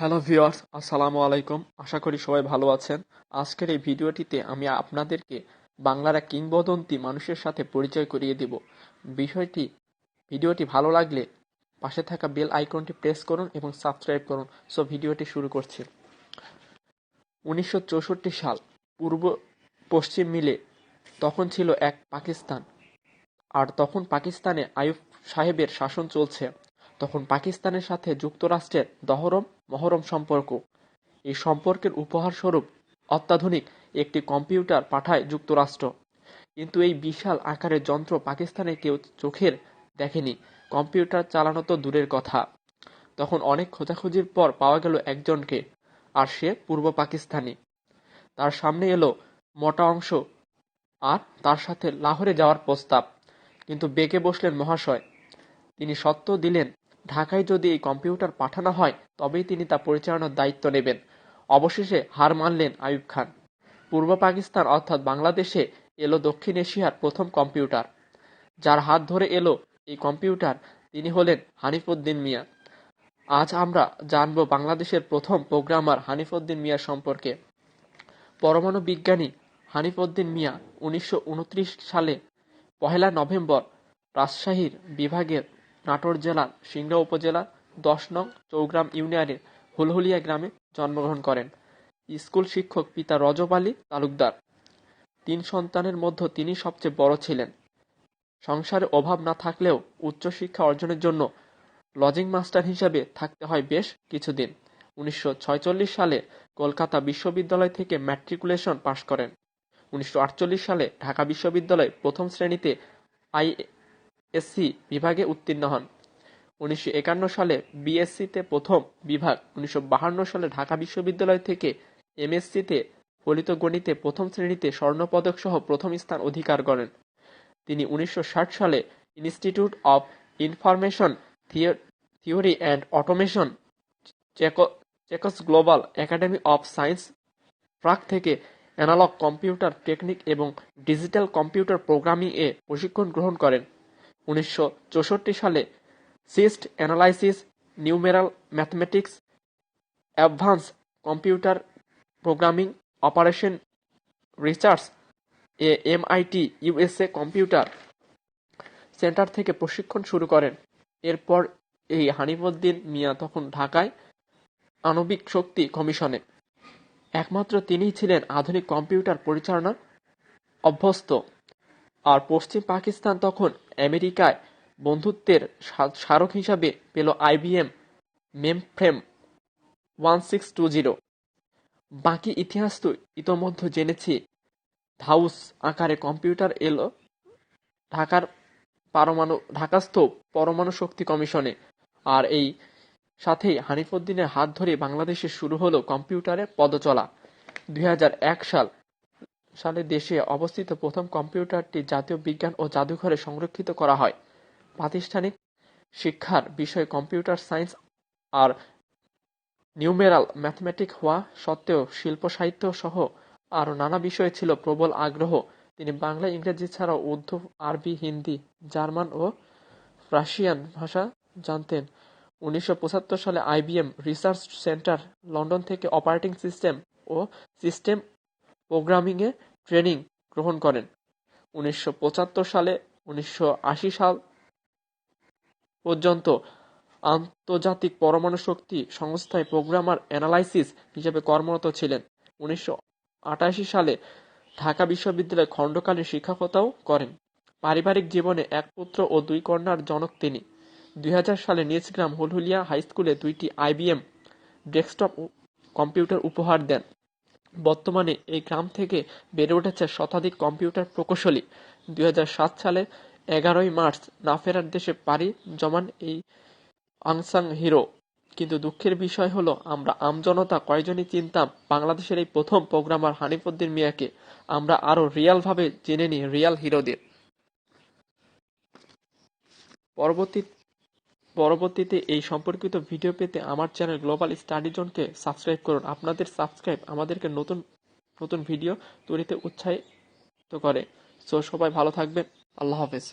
Hello viewers, আসসালামু আলাইকুম। আশা করি সবাই ভালো আছেন। আজকের এই ভিডিওটিতে আমি আপনাদেরকে বাংলার এক কিংবদন্তি মানুষের সাথে পরিচয় করিয়ে দিব। ভিডিওটি ভালো লাগলে পাশে থাকা বেল আইকনটি প্রেস করুন এবং সাবস্ক্রাইব করুন। সো ভিডিওটি শুরু করছি। 1964 সাল, পূর্ব পশ্চিম মিলে তখন ছিল এক পাকিস্তান। আর তখন পাকিস্তানে আইয়ুব সাহেবের শাসন চলছে। তখন পাকিস্তানের সাথে যুক্তরাষ্ট্রের দহরম-মহরম সম্পর্ক। এই সম্পর্কের উপহারস্বরূপ অত্যাধুনিক একটি কম্পিউটার পাঠায় যুক্তরাষ্ট্র। কিন্তু এই বিশাল আকারের যন্ত্র পাকিস্তানে কেউ চোখের দেখেনি। কম্পিউটার চালানো তো দূরের কথা। তখন অনেক খোঁজাখুঁজির পর পাওয়া গেল একজনকে, আর সে পূর্ব পাকিস্তানি। তার সামনে এলো মোটা অংশ আর তার সাথে লাহোরে যাওয়ার প্রস্তাব। কিন্তু বেঁকে বসলেন মহাশয়। তিনি সত্য দিলেন, ঢাকায় যদি এই কম্পিউটার পাঠানো হয় তবেই তিনি তা পরিচালনার দায়িত্ব নেবেন। অবশেষে হার মানলেন আইয়ুব খান। পূর্ব পাকিস্তান অর্থাৎ বাংলাদেশে এলো দক্ষিণ এশিয়ার প্রথম কম্পিউটার। যার হাত ধরে এলো এই কম্পিউটার তিনি হলেন হানিফউদ্দিন মিয়া। আজ আমরা জানব বাংলাদেশের প্রথম প্রোগ্রামার হানিফউদ্দিন মিয়া সম্পর্কে। পরমাণু বিজ্ঞানী হানিফউদ্দিন মিয়া 1929 সালে 1 নভেম্বর রাজশাহী বিভাগের নাটোর জেলার সিংড়া উপজেলার 10 নং চৌগ্রাম ইউনিয়নের হুলহুলিয়া গ্রামে জন্মগ্রহণ করেন। স্কুল শিক্ষক পিতা রজব আলী তালুকদার। 3 সন্তানের মধ্যে তিনি সবচেয়ে বড় ছিলেন। সংসারে অভাব না থাকলেও উচ্চশিক্ষা অর্জনের জন্য লজিং মাস্টার হিসাবে থাকতে হয় বেশ কিছুদিন। 1946 সালে কলকাতা বিশ্ববিদ্যালয় থেকে ম্যাট্রিকুলেশন পাশ করেন। 1948 সালে ঢাকা বিশ্ববিদ্যালয়ে প্রথম শ্রেণীতে আইএসসি বিভাগে উত্তীর্ণ হন। 1951 সালে বিএসসিতে প্রথম বিভাগ, 1952 সালে ঢাকা বিশ্ববিদ্যালয় থেকে এমএসসিতে ফলিত গণিতে প্রথম শ্রেণীতে স্বর্ণপদক সহ প্রথম স্থান অধিকার করেন। তিনি 1960 সালে institute of information theory and automation, Czechoslovak academy of science Prague থেকে অ্যানালগ কম্পিউটার টেকনিক এবং ডিজিটাল কম্পিউটার প্রোগ্রামিং এ প্রশিক্ষণ গ্রহণ করেন। 1964 সালে system analysis, numeral mathematics, advance computer programming, operation research এ এমআইটি ইউএসএ কম্পিউটার সেন্টার থেকে প্রশিক্ষণ শুরু করেন। এরপর এই হানিফউদ্দিন মিয়া তখন ঢাকায় আণবিক শক্তি কমিশনে। একমাত্র তিনিই ছিলেন আধুনিক কম্পিউটার পরিচালনার অভ্যস্ত। আর পশ্চিম পাকিস্তান তখন আমেরিকায় বন্ধুত্বের স্মারক হিসাবে পেল আইবিএম মেমফ্রেম 1620। বাকি ইতিহাস তো ইতোমধ্যে জেনেছি। ধাউস আকারে কম্পিউটার এলো ঢাকাস্থ পরমাণু শক্তি কমিশনে। আর এই সাথেই হানিফউদ্দিনের হাত ধরে বাংলাদেশে শুরু হলো কম্পিউটারের পদচলা। 2001 সালে দেশে অবস্থিত প্রথম কম্পিউটারটি জাতীয় বিজ্ঞান ও জাদুঘরে সংরক্ষিত করা হয়। প্রাতিষ্ঠানিক শিক্ষার বিষয় কম্পিউটার সায়েন্স আর নিউমেরাল ম্যাথমেটিক্স হওয়া সত্ত্বেও শিল্প সাহিত্য সহ আরও নানা বিষয়ে ছিল প্রবল আগ্রহ। তিনি বাংলা, ইংরেজি ছাড়াও উর্দু, আরবি, হিন্দি, জার্মান ও রাশিয়ান ভাষা জানতেন। 1975 সালে আইবিএম রিসার্চ সেন্টার লন্ডন থেকে অপারেটিং সিস্টেম ও সিস্টেম প্রোগ্রামিংয়ে ট্রেনিং গ্রহণ করেন। 1975 সালে 1980 সাল পর্যন্ত আন্তর্জাতিক পরমাণু শক্তি সংস্থায় প্রোগ্রামার অ্যানালাইসিস হিসেবে কর্মরত ছিলেন। 1988 সালে ঢাকা বিশ্ববিদ্যালয়ে খণ্ডকালীন শিক্ষকতাও করেন। পারিবারিক জীবনে এক পুত্র ও 2 কন্যার জনক তিনি। 2000 সালে নিজ গ্রাম হুলহুলিয়া হাইস্কুলে 2টি আইবিএম ডেস্কটপ কম্পিউটার উপহার দেন। বর্তমানে এই গ্রাম থেকে বেড়ে উঠেছে শতাধিক কম্পিউটার প্রকৌশলী। 2007 সালে 11 মার্চ না ফেরার দেশে পাড়ি জমান এই আনসাং হিরো। কিন্তু দুঃখের বিষয় হলো আমরা আমজনতা কয়জনই চিনতাম বাংলাদেশের এই প্রথম প্রোগ্রামার হানিফউদ্দিন মিয়াকে। আমরা আরো রিয়ালভাবে জেনে নিই রিয়াল হিরোদের। পরবর্তীতে এই সম্পর্কিত ভিডিও পেতে আমার চ্যানেল গ্লোবাল স্টাডি জোনকে সাবস্ক্রাইব করুন। আপনাদের সাবস্ক্রাইব আমাদেরকে নতুন নতুন ভিডিও তৈরিতে উৎসাহিত করে। সো সবাই ভালো থাকবেন। আল্লাহ হাফেজ।